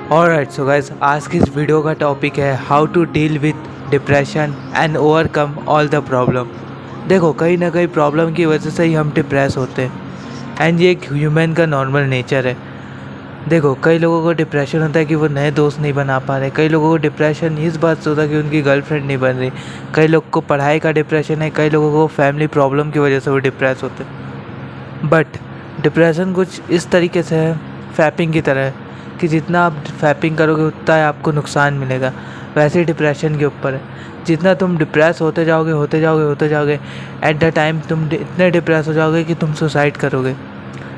Alright so guys, आज की इस वीडियो का टॉपिक है how to deal with depression and overcome all the problem. देखो, कहीं ना कहीं प्रॉब्लम की वजह से ही हम डिप्रेस होते हैं एंड ये एक ह्यूमन का नॉर्मल नेचर है। देखो, कई लोगों को डिप्रेशन होता है कि वो नए दोस्त नहीं बना पा रहे, कई लोगों को डिप्रेशन इस बात से होता है कि उनकी गर्लफ्रेंड नहीं बन रही, कई लोग को पढ़ाई का डिप्रेशन है, कई लोगों को फैमिली प्रॉब्लम की वजह से वो डिप्रेस होते हैं। बट डिप्रेशन कुछ इस तरीके से है, फैपिंग की तरह है कि जितना आप फैपिंग करोगे उतना ही आपको नुकसान मिलेगा। वैसे ही डिप्रेशन के ऊपर है, जितना तुम डिप्रेस होते जाओगे एट द टाइम तुम इतने डिप्रेस हो जाओगे कि तुम सुसाइड करोगे।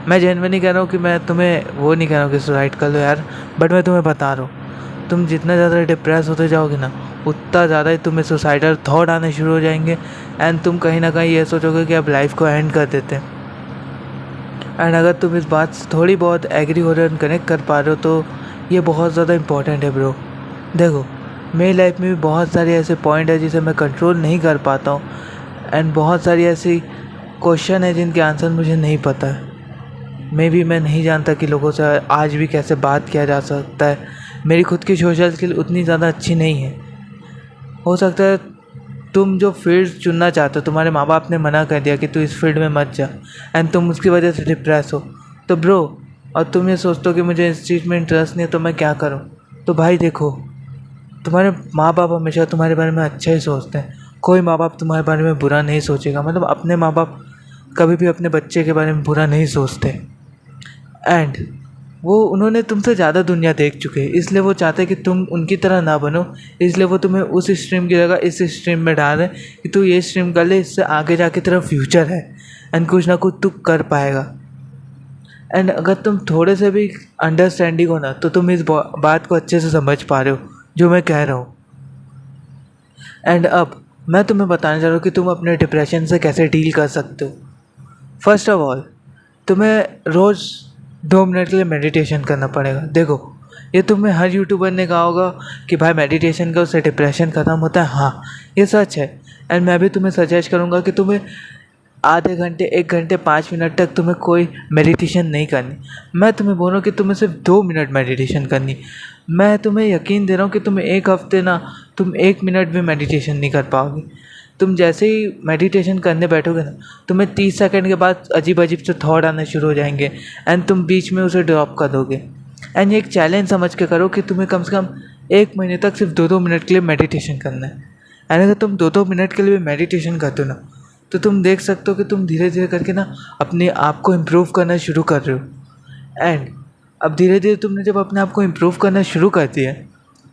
मैं जेन्युइनली कह रहा हूँ कि मैं तुम्हें वो नहीं कह रहा हूँ कि सुसाइड कर लो यार, बट मैं तुम्हें बता रहा हूँ, तुम जितना ज़्यादा डिप्रेस होते जाओगे ना, उतना ज़्यादा ही तुम्हें सुसाइडल थॉट आने शुरू हो जाएंगे एंड तुम कहीं ना कहीं ये सोचोगे कि अब लाइफ को एंड कर देते हैं। एंड अगर तुम इस बात से थोड़ी बहुत एग्री हो रहे हो, कनेक्ट कर पा रहे हो, तो ये बहुत ज़्यादा इंपॉर्टेंट है ब्रो। देखो, मेरी लाइफ में भी बहुत सारे ऐसे पॉइंट है जिसे मैं कंट्रोल नहीं कर पाता हूँ एंड बहुत सारी ऐसी क्वेश्चन है जिनके आंसर मुझे नहीं पता है। मैं नहीं जानता कि लोगों से आज भी कैसे बात किया जा सकता है। मेरी खुद की सोशल स्किल उतनी ज़्यादा अच्छी नहीं है। हो सकता है तुम जो फील्ड चुनना चाहते हो, तुम्हारे माँ बाप ने मना कर दिया कि तू इस फील्ड में मत जा एंड तुम उसकी वजह से डिप्रेस हो, तो ब्रो, और तुम ये सोचते हो कि मुझे इस चीज़ में इंटरेस्ट नहीं है तो मैं क्या करूँ। तो भाई देखो, तुम्हारे माँ बाप हमेशा तुम्हारे बारे में अच्छा ही सोचते हैं। कोई माँ बाप तुम्हारे बारे में बुरा नहीं सोचेगा, मतलब अपने माँ बाप कभी भी अपने बच्चे के बारे में बुरा नहीं सोचते। एंड वो उन्होंने तुमसे ज़्यादा दुनिया देख चुके हैं, इसलिए वो चाहते हैं कि तुम उनकी तरह ना बनो। इसलिए वो तुम्हें उस स्ट्रीम की जगह इस स्ट्रीम में डाल रहे हैं कि तू ये स्ट्रीम कर ले, इससे आगे जाके तेरा फ्यूचर है एंड कुछ ना कुछ तू कर पाएगा। एंड अगर तुम थोड़े से भी अंडरस्टैंडिंग हो ना, तो तुम इस बात को अच्छे से समझ पा रहे हो जो मैं कह रहा हूँ। एंड अब मैं तुम्हें बताने जा रहा हूँ कि तुम अपने डिप्रेशन से कैसे डील कर सकते हो। फर्स्ट ऑफ ऑल, तुम्हें रोज़ 2 मिनट के लिए मेडिटेशन करना पड़ेगा। देखो, ये तुम्हें हर यूट्यूबर ने कहा होगा कि भाई मेडिटेशन का उससे डिप्रेशन ख़त्म होता है। हाँ, ये सच है। एंड मैं भी तुम्हें सजेस्ट करूँगा कि तुम्हें आधे घंटे, 1 घंटे, 5 मिनट तक तुम्हें कोई मेडिटेशन नहीं करनी। मैं तुम्हें बोल रहा हूँ कि तुम्हें सिर्फ 2 मिनट मेडिटेशन करनी। मैं तुम्हें यकीन दे रहा हूँ कि तुम एक हफ्ते ना, तुम 1 मिनट भी मेडिटेशन नहीं कर पाओगे। तुम जैसे ही मेडिटेशन करने बैठोगे ना, तुम्हें 30 सेकंड के बाद अजीब अजीब से थॉट आने शुरू हो जाएंगे एंड तुम बीच में उसे ड्रॉप कर दोगे। एंड ये एक चैलेंज समझ के करो कि तुम्हें कम से कम 1 महीने तक सिर्फ 2-2 मिनट के लिए मेडिटेशन करना है। एंड अगर तुम 2-2 मिनट के लिए भी मेडिटेशन करते हो ना, तो तुम देख सकते हो कि तुम धीरे धीरे करके ना अपने आप को इम्प्रूव करना शुरू कर रहे हो। एंड अब धीरे धीरे तुमने जब अपने आप को इम्प्रूव करना शुरू कर दिया,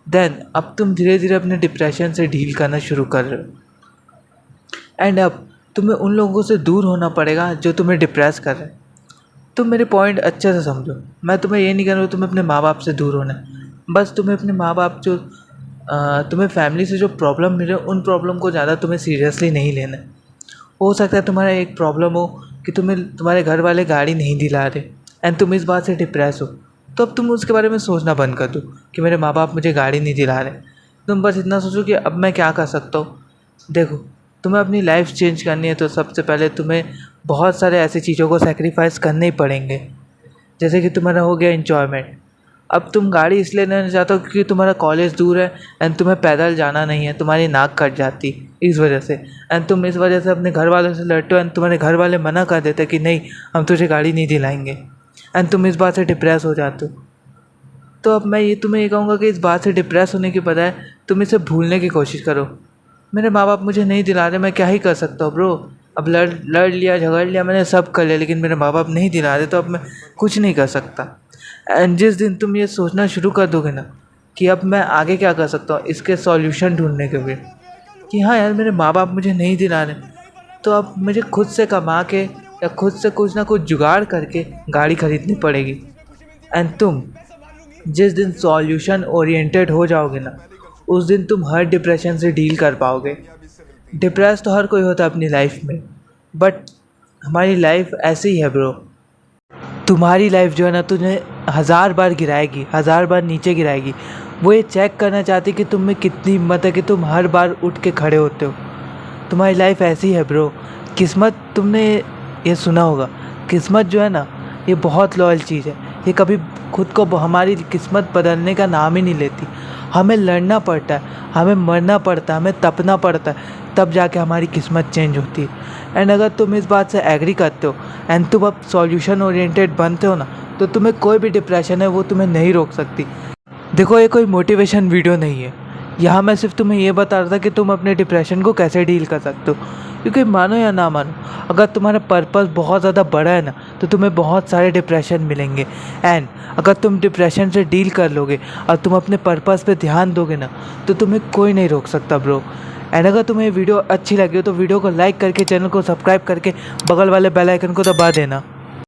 देन अब तुम धीरे धीरे अपने डिप्रेशन से डील करना शुरू कर रहे हो। एंड अब तुम्हें उन लोगों से दूर होना पड़ेगा जो तुम्हें डिप्रेस कर रहे हैं। तुम मेरे पॉइंट अच्छे से समझो, मैं तुम्हें ये नहीं कह रहा हूँ तुम्हें अपने माँ बाप से दूर होना है। बस तुम्हें अपने माँ बाप जो तुम्हें फैमिली से जो प्रॉब्लम मिले, उन प्रॉब्लम को ज़्यादा तुम्हें सीरियसली नहीं लेना है। हो सकता है तुम्हारा एक प्रॉब्लम हो कि तुम्हारे घर वाले गाड़ी नहीं दिला रहे एंड तुम इस बात से डिप्रेस हो, तो अब तुम उसके बारे में सोचना बंद कर दो कि मेरे माँ बाप मुझे गाड़ी नहीं दिला रहे। तुम बस इतना सोचो कि अब मैं क्या कर सकता हूँ। देखो, तुम्हें अपनी लाइफ चेंज करनी है तो सबसे पहले तुम्हें बहुत सारे ऐसी चीज़ों को सेक्रीफाइस करने ही पड़ेंगे। जैसे कि तुम्हारा हो गया एन्जॉयमेंट। अब तुम गाड़ी इसलिए लेना चाहते हो क्योंकि तुम्हारा कॉलेज दूर है एंड तुम्हें पैदल जाना नहीं है, तुम्हारी नाक कट जाती इस वजह से, एंड तुम इस वजह से अपने घर वालों से लड़ते हो एंड तुम्हारे घर वाले मना कर देते कि नहीं, हम तुझे गाड़ी नहीं दिलाएंगे एंड तुम इस बात से डिप्रेस हो जाते हो। तो अब मैं तुम्हें ये कहूँगा कि इस बात से डिप्रेस होने की बजाय तुम इसे भूलने की कोशिश करो। मेरे माँ बाप मुझे नहीं दिला रहे, मैं क्या ही कर सकता हूँ ब्रो। अब लड़ लिया, झगड़ लिया, मैंने सब कर लिया, लेकिन मेरे माँ बाप नहीं दिला रहे, तो अब मैं कुछ नहीं कर सकता। एंड जिस दिन तुम ये सोचना शुरू कर दोगे ना कि अब मैं आगे क्या कर सकता हूँ इसके सॉल्यूशन ढूंढने के लिए, कि हाँ यार मेरे माँ बाप मुझे नहीं दिला रहे, तो अब मुझे खुद से कमा के या खुद से कुछ ना कुछ जुगाड़ करके गाड़ी खरीदनी पड़ेगी। एंड तुम जिस दिन सॉल्यूशन ओरिएंटेड हो जाओगे ना, उस दिन तुम हर डिप्रेशन से डील कर पाओगे। डिप्रेस तो हर कोई होता है अपनी लाइफ में, बट हमारी लाइफ ऐसी ही है ब्रो। तुम्हारी लाइफ जो है ना, तुझे 1000 बार गिराएगी, 1000 बार नीचे गिराएगी। वो ये चेक करना चाहती कि तुम में कितनी हिम्मत है कि तुम हर बार उठ के खड़े होते हो। तुम्हारी लाइफ ऐसी है ब्रो। किस्मत, तुमने ये सुना होगा, किस्मत जो है ना, ये बहुत लॉयल चीज़ है। ये कभी खुद को हमारी किस्मत बदलने का नाम ही नहीं लेती। हमें लड़ना पड़ता है, हमें मरना पड़ता है, हमें तपना पड़ता है, तब जाके हमारी किस्मत चेंज होती है। एंड अगर तुम इस बात से एग्री करते हो एंड तुम अब सॉल्यूशन ओरिएंटेड बनते हो ना, तो तुम्हें कोई भी डिप्रेशन है वो तुम्हें नहीं रोक सकती। देखो, ये कोई मोटिवेशन वीडियो नहीं है। यहाँ मैं सिर्फ तुम्हें ये बता रहा था कि तुम अपने डिप्रेशन को कैसे डील कर सकते हो। क्योंकि मानो या ना मानो, अगर तुम्हारा पर्पस बहुत ज़्यादा बड़ा है ना, तो तुम्हें बहुत सारे डिप्रेशन मिलेंगे। एंड अगर तुम डिप्रेशन से डील कर लोगे और तुम अपने पर्पस पे ध्यान दोगे ना, तो तुम्हें कोई नहीं रोक सकता ब्रो। एंड अगर तुम्हें वीडियो अच्छी लगी हो तो वीडियो को लाइक करके, चैनल को सब्सक्राइब करके, बगल वाले बेल आइकन को दबा देना।